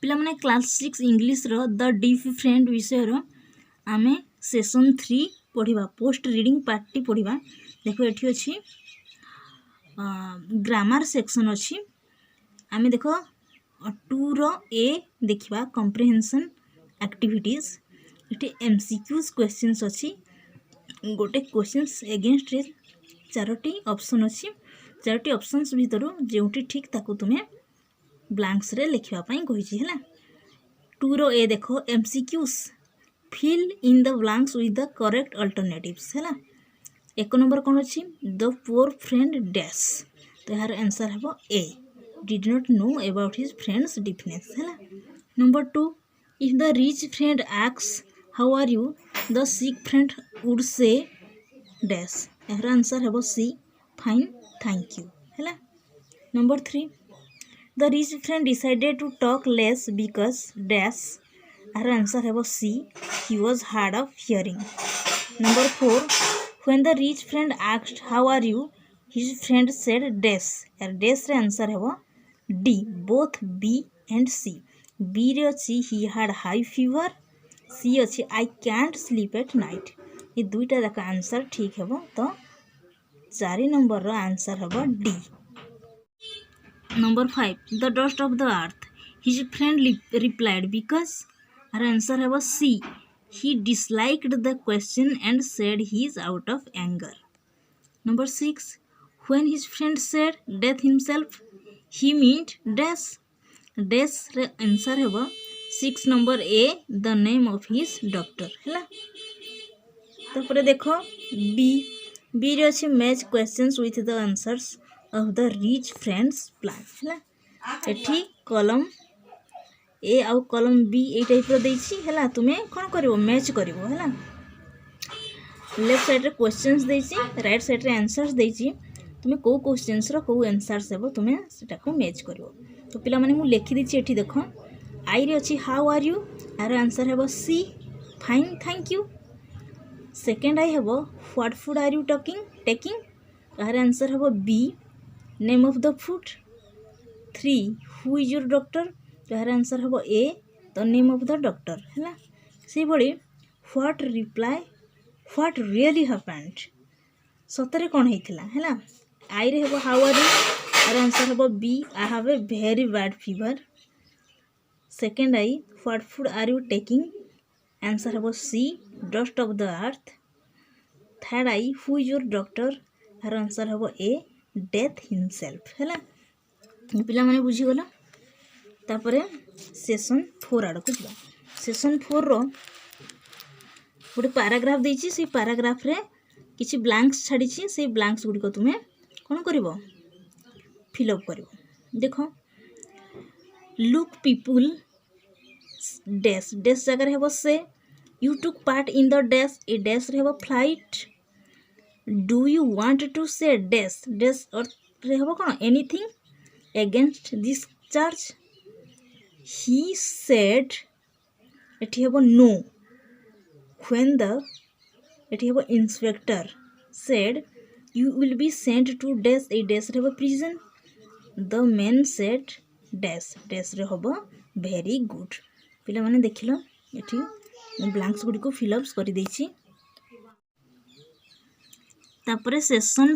पिला माने class 6 English रो द डीप फ्रेंड विषय रो आमे सेशन 3 पढ़िबा पोस्ट रीडिंग पार्ट टी पढ़िबा। देखो एठी अछि ग्रामर सेक्शन अछि आमे देखो 2 रो ए देखिबा कॉम्प्रिहेंशन एक्टिविटीज। एठी एमसीक्यूज क्वेश्चंस अछि गोटे क्वेश्चंस अगेंस्ट रे चारोटी ऑप्शन अछि चारोटी ऑप्शंस भितरु जेउटी ठीक ताकू तुमे ब्लैंक्स रे लिखिबा पई कहिछि हला। 2 रो ए देखो MCQs fill in the blanks with the correct alternatives हला। एक नंबर कोन अछि द पुअर फ्रेंड डैश तो यार आंसर हबो A did not know about his friends deafness हला। Number 2 if the rich friend asks how are you the sick friend would say dash यार answer हबो C fine thank you हला। Number 3 the rich friend decided to talk less because dash our answer have C he was hard of hearing. Number 4 when the rich friend asked how are you his friend said dash our dash रे answer have D both B and C. B रे अछि he had high fever C अछि I can't sleep at night ये दुईटा जाक answer ठीक हेबो तो 4 नंबर रो आंसर हेबो D. Number 5 the dust of the earth his friend replied because our answer have C he disliked the question and said he is out of anger. Number 6 when his friend said death himself he meant dash dash रे answer have 6 number A the name of his doctor हला। तापर देखो B रे अछि match questions with the answers of the rich friends plan हला। एठी column A आउ column B ए type रो देछि हला तुमे कोन करिवो मैच करिवो हला। लेफ्ट साइड रे क्वेश्चंस देछि राइट साइड रे आंसर्स देछि तुमे को क्वेश्चंस रो को आंसर्स हेबो तुमे सेटा को मैच करिवो। तो पिला माने मु लिखि दिछि एठी देखो आई रे अछि हाउ आर यू आर आंसर हेबो C fine thank you. Second आई हेबो what food are you taking आर आंसर हेबो B name of the food. 3 who is your doctor तो यार आंसर हबो ए the name of the doctor हैला। से भली what reply what really happened सतरे कोन हेतिला हैला। आई रे हबो how are you यार आंसर हबो B I have a very bad fever. Second आई what food are you taking answer हबो C dust of the earth. Third आई who is your doctor यार आंसर हबो ए डेथ हिमसेल्फ हैला। पिला माने बुझी गला। तापरे सेशन 4 आड़ को जा सेशन 4 रो गोटे पैराग्राफ देछि से पैराग्राफ रे किछि ब्लैंक्स छाड़ी छि से ब्लैंक्स गुडी को तुमे कोन करिवो फिल अप करिवो। देखो लुक पीपल डैश डैश जगह हेबो से you took part in the dash A dash रे हेबो flight do you want to say dash dash और रे हबो कोन anything against this charge he said एठी हबो no when the एठी हबो inspector said you will be sent to dash a dash रे हबो prison the man said dash dash रे हबो very good। पिला माने देखिलो एठी ब्लैंक्स गुडी को फिल अप्स करि दैछि। तापरे सेशन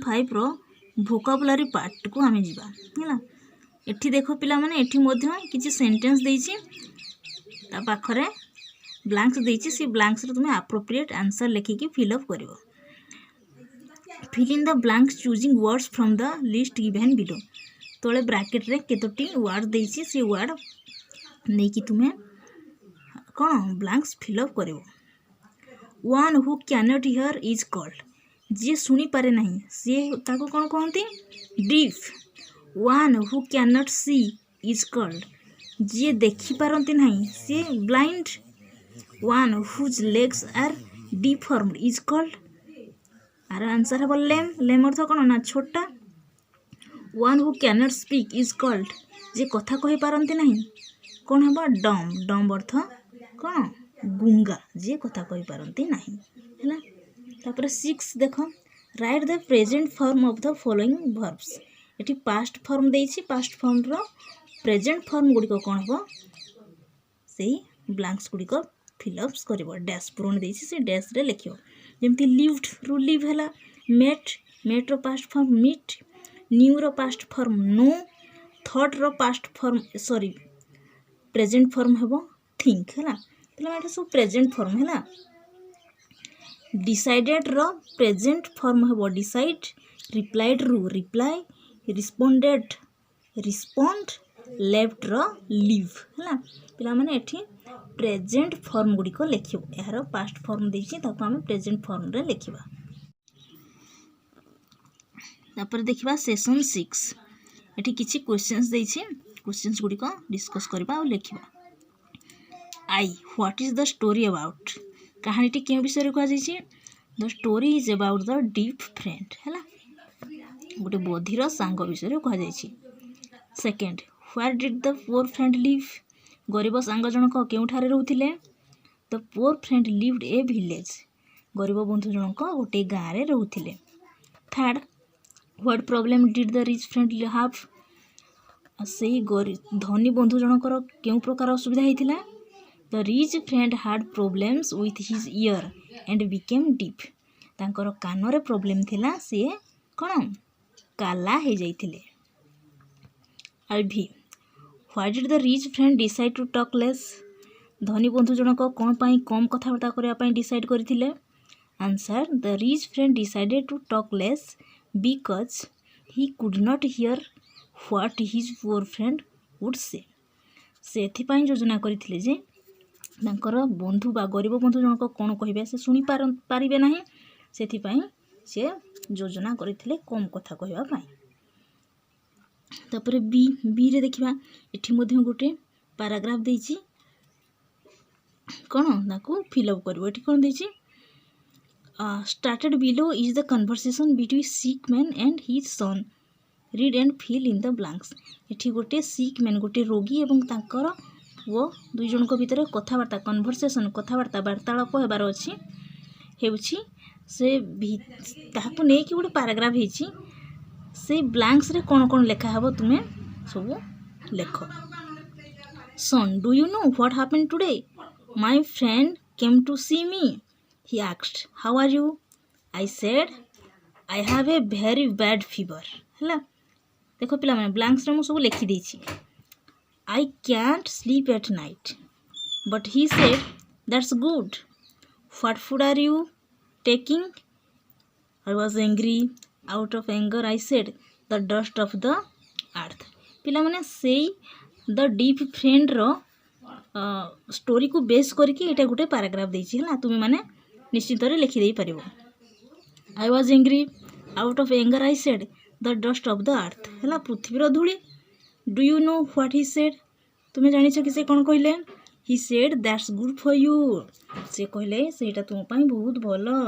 5 रो वोकाबुलरी पार्ट को हमें जीवा हैला। एठी देखो पिला माने एठी मध्य किछि सेंटेंस देछि ता पाखरे ब्लैंक्स देछि से ब्लैंक्स रे तुमे एप्रोप्रिएट आंसर लिखि के फिल अप करिवो। Fill in the blanks choosing words from the list given below तोले ब्रैकेट रे केतोटी वर्ड देछि से वर्ड नै कि तुमे कोन ब्लैंक्स फिल अप करिवो। One who cannot hear is called जे सुनी पारे नहीं से ताको कोन कहंती deaf. One who cannot see is called जे देखि पारंती नहीं से blind. One whose legs are deformed is called आर आंसर है lame lame अर्थ कोन ना छोटा। One who cannot speak is called जे कथा कहि पारंती नहीं कोन हबा dumb dumb अर्थ कोन गुंगा जे कथा कहि पारंती नाही हैला। तापर 6 देखो right the present form of the following verbs एठी पास्ट फॉर्म देछि पास्ट फॉर्म रो प्रेजेंट फॉर्म गुड़िक कौन हम से ब्लांक्स गुड़िक फिलअप्स कर डैश पूरण देसी से डैश रे लिख जमी लिव्ड रु लिव है मेट मेट रो पास्ट फॉर्म मीट न्यू रो पास्ट फॉर्म नो थॉट रो past form sorry present form हेबो थिंक है पे सब प्रेजेंट फॉर्म है डिसाइडेड रो प्रेजेंट फॉर्म हेबो डिसाइड रिप्लाइड रु रिप्लाई रिस्पोंडेड रिस्पोंड लेफ्ट रो लिव है पिला माने एठी प्रेजेंट फॉर्म गुड़िक लिखिबो यार पास्ट फॉर्म देछि ताको हम प्रेजेंट फॉर्म रे लिखिबा तापर देखिबा सेशन 6 एठी किछि क्वेश्चंस देछि क्वेश्चंस गुड़िक डिस्कस करबा और लिखिबा I what is the story about कहानीटी क्यों विषय रे कहा जाइछि the story is about the deep friend है गोटे बधिर सांग विषय रे कहा जाइछि second where did the poor friend live गरीब सांग जनक केउठारे रहउथिले the poor friend lived a village गरीब बंधु जनक गोटे गाँव रे रहउथिले third what problem did the rich friend have से धनी बंधु जनकर केउ प्रकार असुविधा होता the rich friend hard problems with his year and became deep तांकर कान रे प्रॉब्लम थिला से कौन काला हो जाइथिले भी why did the rich friend decide to talk less धनी बंधु जनक कौन पाई कम कथबार्ता करने डिसाइड करथिले answer the rich friend decided to talk less because he could not hear what his poor friend would say योजना करथिले जे तांकर बंधु बा गरीब बंधु जनक कौन कहबे से सुनी पारिबे नाही सेथिपाई से योजना करथिले कम कथा कहबा पाई तापर बी बी रे देखिबा एठी मध्ये गोटे पैराग्राफ देछि कौन ताकू फिलअप करबो एठी कौन देछि started below is the conversation between sick man and his son read and fill in the blanks एठी गोटे सिक मैन गोटे रोगी एवं तांकर वो दुई जनक भितर कथबार्ता कन्वर्सेशन कथबार्ता वार्तालाप हेबार अछि हेउछि से ताहाको नै कि गोटे पैराग्राफ हेछि से ब्लैंक्स रे कोन कोन लेखा हबो तुमे सब लेख son do you know what happened today my friend came to see me he asked how are you I said I have a very bad fever है देखो पिला माने ब्लैंक्स रे मु सब लिखि देछि I can't sleep at night but he said that's good what food are you taking I was angry out of anger I said the dust of the earth पिला माने सेई द डीप फ्रेंड रो story को base करके एटा गोटे paragraph देछि हला तुमे माने निश्चित रे लिखि देई परिबो I was angry out of anger I said the dust of the earth हला पृथ्वी धूली do you know what he said तुमे जानिछ कि से कोन कहले he said that's good for you से कहले सेटा तुम पई बहुत भलो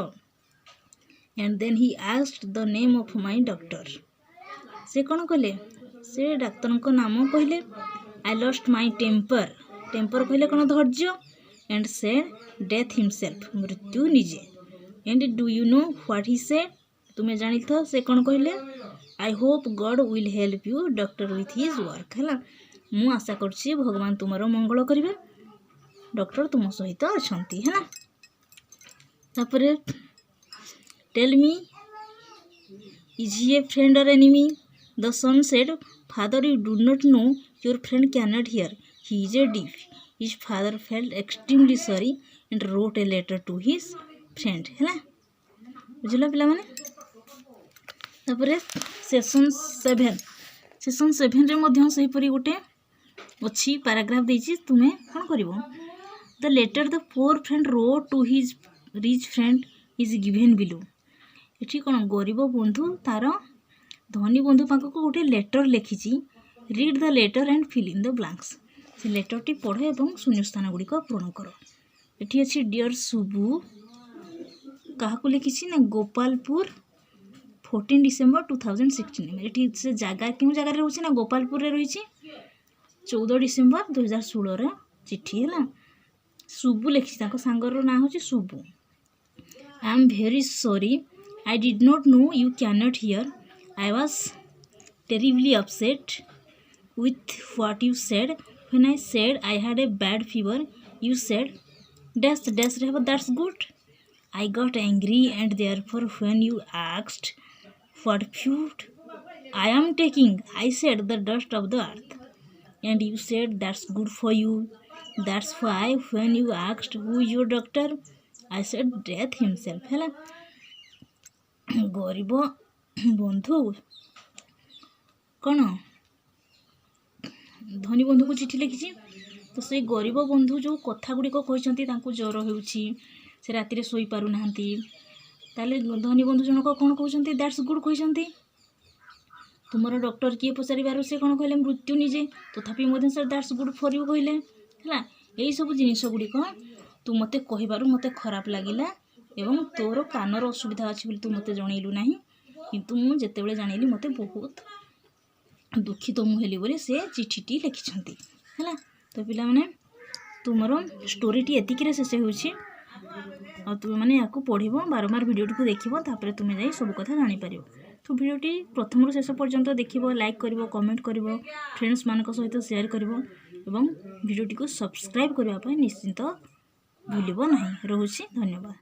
and then he asked the name of my doctor से कोन कहले से डाक्टर को नाम कहले I lost my temper temper कहले कोन धैर्य एंड सेड डेथ हिमसेल्फ मृत्यु निजे and do you know what he said तुमे जानि तो से कोन कहले I hope God will help you doctor with his work है मु आशा करछि भगवान तुमरो मंगल करिवे डॉक्टर तुम सहित अछंती है ना तापरे tell me is he a friend और enemy the son said father you do not know your friend can not hear he is a deaf his father felt extremely sorry and wrote a letter to his friend है ना बुझल पिला माने तापरे session 7 रे मध्य सही परी गोटे अच्छी पैराग्राफ देछि तुमे कोन करिवो the letter the poor friend wrote to his rich friend is given below एठी कोन गरीब बंधु तार धनी बंधु पाक को गोटे लेटर लिखिछि read the letter and fill in the blanks से लेटर टी पढ़ एवं शून्यस्थान गुड़ी पूर्ण कर एठी अछि डियर सुबु कहा को लिखिछि ना गोपालपुर 14 डिसेम्बर 2016 एठी से जगह क्यों जगह रहउछि ना गोपालपुर रे रहिछि 14 डिसेम्बर 2016 रे चिट्ठी है सुबु लिखि ताको सांगर ना होछि सुबु I am very sorry I did not know you can not hear I was terribly upset with what you said. When I said I had a bad fever, you said dash dash Rehaba, that's good. I got angry, and therefore when you asked what food I am taking, I said the dust of the earth, and you said that's good for you. That's why when you asked who is your doctor, I said death himself. ହେଲା, ଗରିବ ବନ୍ଧୁ କ'ଣ ଧନୀ ବନ୍ଧୁକୁ ଚିଠି ଲେଖିଛି। ତ ସେଇ ଗରିବ ବନ୍ଧୁ ଯେଉଁ କଥା ଗୁଡ଼ିକ କହିଛନ୍ତି, ତାଙ୍କୁ ଜ୍ୱର ହେଉଛି, ସେ ରାତିରେ ଶୋଇପାରୁନାହାନ୍ତି, ତାହେଲେ ଧନୀ ବନ୍ଧୁ ଜଣକ କ'ଣ କହୁଛନ୍ତି, ଦ୍ୟାଟ୍ସ ଗୁଡ୍ କହିଛନ୍ତି। ତୁମର ଡକ୍ଟର କିଏ ପଚାରିବାରୁ ସେ କ'ଣ କହିଲେ, ମୃତ୍ୟୁ ନିଜେ, ତଥାପି ମଧ୍ୟ ସେ ଦ୍ୟାଟ୍ସ ଗୁଡ୍ ଫର୍ ୟୁ କହିଲେ। ହେଲା, ଏଇସବୁ ଜିନିଷ ଗୁଡ଼ିକ ତୁ ମୋତେ କହିବାରୁ ମୋତେ ଖରାପ ଲାଗିଲା, ଏବଂ ତୋର କାନର ଅସୁବିଧା ଅଛି ବୋଲି ତୁ ମୋତେ ଜଣେଇଲୁ ନାହିଁ, କିନ୍ତୁ ମୁଁ ଯେତେବେଳେ ଜାଣିଲି ମୋତେ ବହୁତ ଦୁଃଖିତ ମୁଁ ହେଲି ବୋଲି ସେ ଚିଠିଟି ଲେଖିଛନ୍ତି। ହେଲା, ତ ପିଲାମାନେ ତୁମର ଷ୍ଟୋରିଟି ଏତିକିରେ ଶେଷ ହେଉଛି। ଆଉ ତୁମେମାନେ ୟାକୁ ପଢ଼ିବ, ବାରମ୍ବାର ଭିଡ଼ିଓଟିକୁ ଦେଖିବ, ତାପରେ ତୁମେ ଯାଇ ସବୁ କଥା ଜାଣିପାରିବ। ତ ଭିଡ଼ିଓଟି ପ୍ରଥମରୁ ଶେଷ ପର୍ଯ୍ୟନ୍ତ ଦେଖିବ, ଲାଇକ୍ କରିବ, କମେଣ୍ଟ କରିବ, ଫ୍ରେଣ୍ଡସ୍ମାନଙ୍କ ସହିତ ସେୟାର କରିବ, ଏବଂ ଭିଡ଼ିଓଟିକୁ ସବସ୍କ୍ରାଇବ୍ କରିବା ପାଇଁ ନିଶ୍ଚିନ୍ତ ଭୁଲିବ ନାହିଁ। ରହୁଛି, ଧନ୍ୟବାଦ।